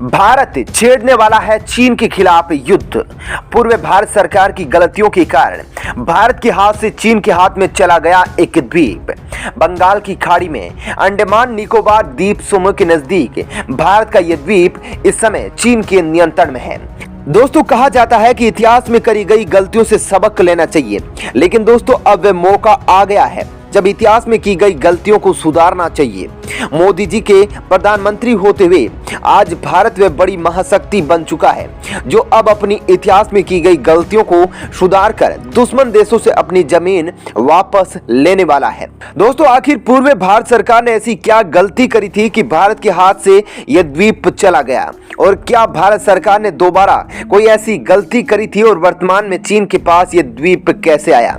भारत छेड़ने वाला है चीन के खिलाफ युद्ध। पूर्व भारत सरकार की गलतियों के कारण भारत के हाथ से चीन के हाथ में चला गया एक द्वीप। बंगाल की खाड़ी में अंडमान निकोबार द्वीप समूह के नजदीक भारत का यह द्वीप इस समय चीन के नियंत्रण में है। दोस्तों, कहा जाता है कि इतिहास में करी गई गलतियों से सबक लेना चाहिए, लेकिन दोस्तों अब वह मौका आ गया है जब इतिहास में की गई गलतियों को सुधारना चाहिए। मोदी जी के प्रधानमंत्री होते हुए आज भारत वह बड़ी महाशक्ति बन चुका है जो अब अपनी इतिहास में की गई गलतियों को सुधार कर दुश्मन देशों से अपनी जमीन वापस लेने वाला है। दोस्तों, आखिर पूर्व भारत सरकार ने ऐसी क्या गलती करी थी कि भारत के हाथ से यह द्वीप चला गया, और क्या भारत सरकार ने दोबारा कोई ऐसी गलती करी थी और वर्तमान में चीन के पास यह द्वीप कैसे आया?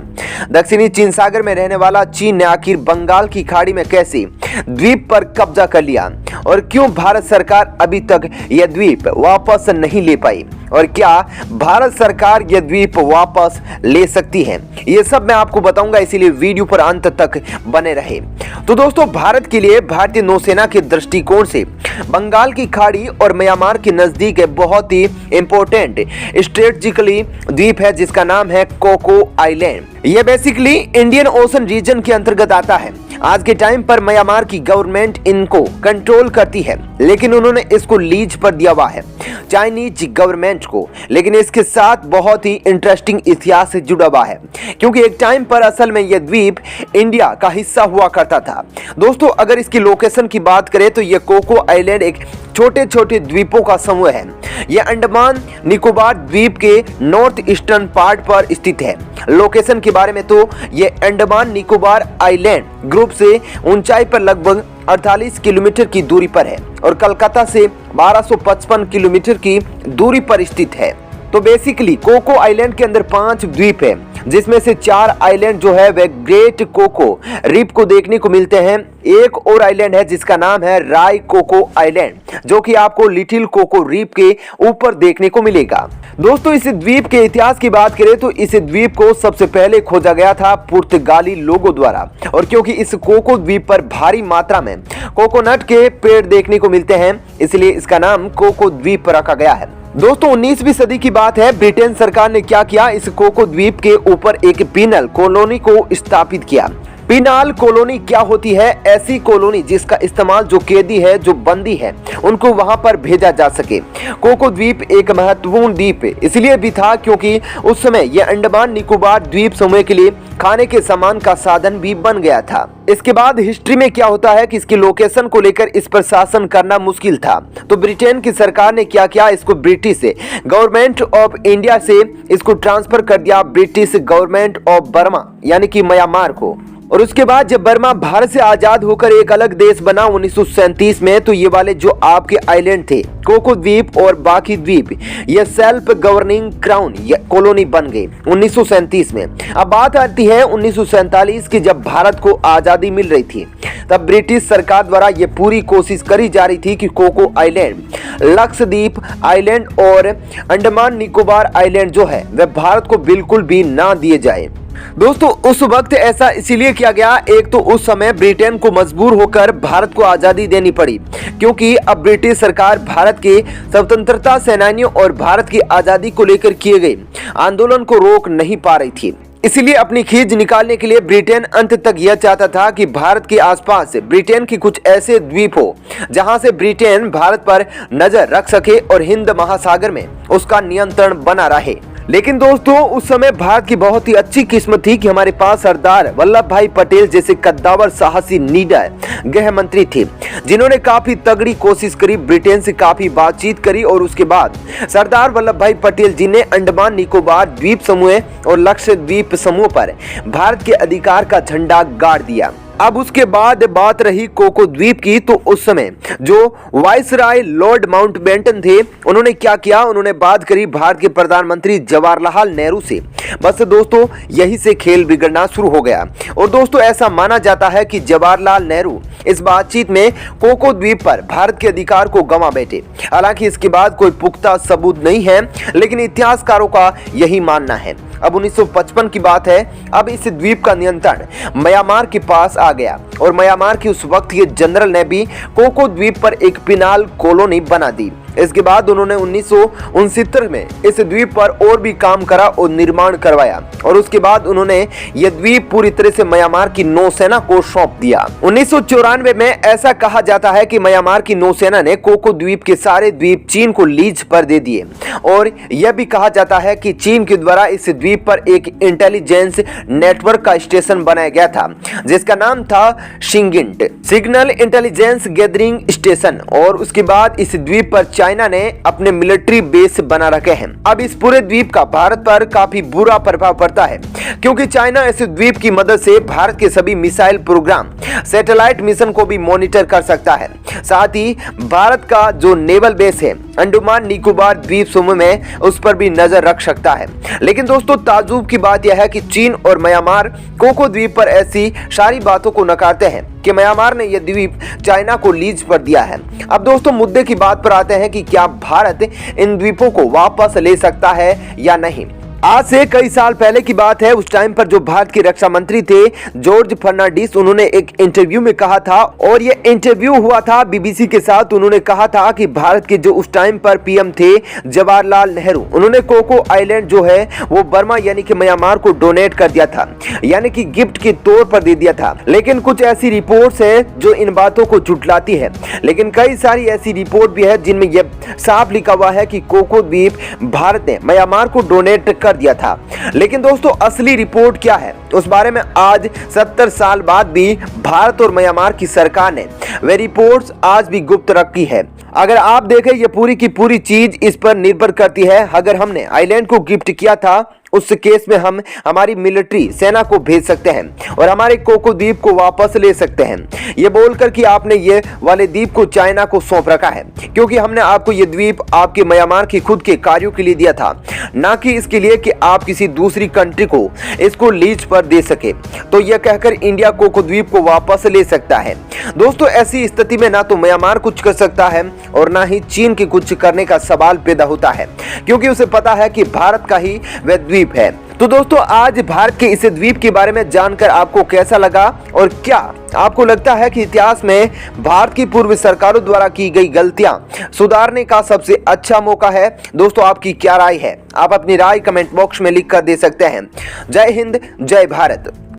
दक्षिणी चीन सागर में रहने वाला चीन ने आखिर बंगाल की खाड़ी में कैसे द्वीप पर कब्जा कर लिया, और क्यों भारत सरकार अभी तक यह द्वीप वापस नहीं ले पाई, और क्या भारत सरकार यह द्वीप वापस ले सकती है? ये सब मैं आपको बताऊंगा, इसीलिए वीडियो पर अंत तक बने रहे। तो दोस्तों, भारत के लिए भारतीय नौसेना के दृष्टिकोण से बंगाल की खाड़ी और म्यांमार के नजदीक बहुत ही इंपॉर्टेंट स्ट्रेटेजिकली द्वीप है जिसका नाम है कोको आइलैंड। यह बेसिकली इंडियन ओशन रीजन के अंतर्गत आता है। आज के टाइम पर म्यांमार की गवर्नमेंट इनको कंट्रोल करती है, लेकिन उन्होंने इसको लीज पर दिया हुआ है चाइनीज गवर्नमेंट को। लेकिन इसके साथ बहुत ही इंटरेस्टिंग इतिहास से जुड़ा हुआ है, क्योंकि एक टाइम पर असल में यह द्वीप इंडिया का हिस्सा हुआ करता था। दोस्तों, अगर इसकी लोकेशन की बात करें तो यह कोको आइलैंड एक छोटे छोटे द्वीपों का समूह है। यह अंडमान निकोबार द्वीप के नॉर्थ ईस्टर्न पार्ट पर स्थित है। लोकेशन के बारे में तो यह अंडमान निकोबार आइलैंड ग्रुप से ऊंचाई पर लगभग 48 किलोमीटर की दूरी पर है और कलकत्ता से 1255 किलोमीटर की दूरी पर स्थित है। तो बेसिकली कोको आइलैंड के अंदर 5 द्वीप है, जिसमें से 4 आइलैंड जो है वह ग्रेट कोको रीफ को देखने को मिलते हैं। एक और आइलैंड है जिसका नाम है राय कोको आइलैंड, जो कि आपको लिटिल कोको रीफ के ऊपर देखने को मिलेगा। दोस्तों, इस द्वीप के इतिहास की बात करें तो इस द्वीप को सबसे पहले खोजा गया था पुर्तगाली लोगों द्वारा, और क्योंकि इस कोको द्वीप पर भारी मात्रा में कोकोनट के पेड़ देखने को मिलते हैं, इसलिए इसका नाम कोको द्वीप रखा गया है। दोस्तों, 19वीं सदी की बात है। ब्रिटेन सरकार ने क्या किया, इस कोको द्वीप के ऊपर एक पीनल कॉलोनी को स्थापित किया। पीनल कॉलोनी क्या होती है? ऐसी कॉलोनी जिसका इस्तेमाल जो कैदी है, जो बंदी है, उनको वहां पर भेजा जा सके। कोको द्वीप एक महत्वपूर्ण द्वीप इसलिए भी था क्योंकि उस समय यह अंडमान निकोबार द्वीप समूह के लिए खाने के सामान का साधन भी बन गया था। इसके बाद हिस्ट्री में क्या होता है कि इसकी लोकेशन को लेकर इस पर शासन करना मुश्किल था, तो ब्रिटेन की सरकार ने क्या किया, इसको ब्रिटिश गवर्नमेंट ऑफ इंडिया से इसको ट्रांसफर कर दिया ब्रिटिश गवर्नमेंट ऑफ बर्मा यानी कि म्यांमार को। और उसके बाद जब बर्मा भारत से आजाद होकर एक अलग देश बना 1937 में, तो ये वाले जो आपके आइलैंड थे कोको द्वीप और बाकी द्वीप ये सेल्फ गवर्निंग क्राउन कॉलोनी बन गए 1937 में। अब बात आती है 1947 की, जब भारत को आजादी मिल रही थी, तब ब्रिटिश सरकार द्वारा ये पूरी कोशिश करी जा रही थी कि कोको आइलैंड, लक्षद्वीप आइलैंड और अंडमान निकोबार आइलैंड जो है वह भारत को बिल्कुल भी ना दिए जाए। दोस्तों, उस वक्त ऐसा इसीलिए किया गया, एक तो उस समय ब्रिटेन को मजबूर होकर भारत को आजादी देनी पड़ी, क्योंकि अब ब्रिटिश सरकार भारत के स्वतंत्रता सेनानियों और भारत की आजादी को लेकर किए गए आंदोलन को रोक नहीं पा रही थी। इसलिए अपनी खींच निकालने के लिए ब्रिटेन अंत तक यह चाहता था कि भारत के आसपास ब्रिटेन की कुछ ऐसे द्वीप हो जहां से ब्रिटेन भारत पर नजर रख सके और हिंद महासागर में उसका नियंत्रण बना रहे। लेकिन दोस्तों, उस समय भारत की बहुत ही अच्छी किस्मत थी कि हमारे पास सरदार वल्लभ भाई पटेल जैसे कद्दावर साहसी निडर गृह मंत्री थे, जिन्होंने काफी तगड़ी कोशिश करी, ब्रिटेन से काफी बातचीत करी, और उसके बाद सरदार वल्लभ भाई पटेल जी ने अंडमान निकोबार द्वीप समूह और लक्षद्वीप समूह पर भारत के अधिकार का झंडा गाड़ दिया। अब उसके बाद बात रही कोको द्वीप की, तो उस समय जो वाइसराय लॉर्ड माउंटबेटन थे, उन्होंने क्या किया, उन्होंने बात करी भारत के प्रधानमंत्री जवाहरलाल नेहरू से। बस दोस्तों, यही से खेल बिगड़ना शुरू हो गया। और दोस्तों, ऐसा माना जाता है कि जवाहरलाल नेहरू इस बातचीत में कोको द्वीप पर भारत के अधिकार को गंवा बैठे। हालांकि इसके बाद कोई पुख्ता सबूत नहीं है, लेकिन इतिहासकारों का यही मानना है। अब 1955 की बात है। अब इस द्वीप का नियंत्रण म्यांमार के पास आ गया और म्यांमार के उस वक्त के जनरल ने भी कोको द्वीप पर एक पिनाल कॉलोनी बना दी। इसके बाद उन्होंने 1969 में इस द्वीप पर और भी काम करा और निर्माण करवाया और उसके बाद उन्होंने यह द्वीप पूरी तरह से म्यांमार की नौसेना को सौंप दिया। 1994 में ऐसा कहा जाता है कि म्यांमार की नौसेना ने कोको द्वीप के सारे द्वीप चीन को लीज पर दे दिए और यह भी कहा जाता है कि चीन के द्वारा इस द्वीप पर एक इंटेलिजेंस नेटवर्क का स्टेशन बनाया गया था जिसका नाम था शिंगिंट सिग्नल इंटेलिजेंस गैदरिंग स्टेशन और उसके बाद इस द्वीप पर चाइना ने अपने मिलिट्री बेस बना रखे हैं। अब इस पूरे द्वीप का भारत पर काफी बुरा प्रभाव पड़ता है क्योंकि चाइना इस द्वीप की मदद से भारत के सभी मिसाइल प्रोग्राम सैटेलाइट मिशन को भी मॉनिटर कर सकता है। साथ ही भारत का जो नेवल बेस है अंडमान निकोबार द्वीप समूह में उस पर भी नजर रख सकता है। लेकिन दोस्तों ताज्जुब की बात यह है कि चीन और म्यांमार कोको द्वीप पर ऐसी सारी बातों को नकारते हैं कि म्यांमार ने यह द्वीप चाइना को लीज पर दिया है। अब दोस्तों मुद्दे की बात पर आते हैं कि क्या भारत इन द्वीपों को वापस ले सकता है या नहीं। आज से कई साल पहले की बात है, उस टाइम पर जो भारत के रक्षा मंत्री थे जॉर्ज फर्नांडिस, उन्होंने एक इंटरव्यू में कहा था और ये इंटरव्यू हुआ था बीबीसी के साथ। उन्होंने कहा था कि भारत के जो उस टाइम पर पीएम थे जवाहरलाल नेहरू, उन्होंने कोको आइलैंड जो है वो बर्मा यानी कि म्यांमार को डोनेट कर दिया था, यानी कि गिफ्ट के तौर पर दे दिया था। लेकिन कुछ ऐसी रिपोर्ट्स है जो इन बातों को झुठलाती है, लेकिन कई सारी ऐसी रिपोर्ट भी है जिनमें यह साफ लिखा हुआ है कि कोको द्वीप भारत ने म्यांमार को डोनेट कर दिया था। लेकिन दोस्तों असली रिपोर्ट क्या है उस बारे में आज 70 साल बाद भी भारत और म्यांमार की सरकार ने वे रिपोर्ट्स आज भी गुप्त रखी है। अगर आप देखें ये पूरी की पूरी चीज इस पर निर्भर करती है, अगर हमने आइलैंड को गिफ्ट किया था उस केस में हम हमारी मिलिट्री सेना को भेज सकते हैं और हमारे कोको द्वीप को वापस ले सकते हैं, ये बोलकर कि आपने ये वाले द्वीप को चाइना को सौंप रखा है क्योंकि हमने आपको ये द्वीप आपके म्यांमार की खुद के कार्यों के लिए दिया था, ना कि इसके लिए कि आप किसी दूसरी कंट्री को इसको लीज पर दे सके। तो यह कहकर इंडिया कोको द्वीप को वापस ले सकता है। दोस्तों ऐसी स्थिति में ना तो म्यांमार कुछ कर सकता है और ना ही चीन के कुछ करने का सवाल पैदा होता है क्योंकि उसे पता है कि भारत का ही वह द्वीप है। तो दोस्तों आज भारत के इस द्वीप के बारे में जानकर आपको कैसा लगा और क्या आपको लगता है कि इतिहास में भारत की पूर्व सरकारों द्वारा की गई गलतियां सुधारने का सबसे अच्छा मौका है? दोस्तों आपकी क्या राय है? आप अपनी राय कमेंट बॉक्स में लिख कर दे सकते हैं। जय हिंद, जय भारत।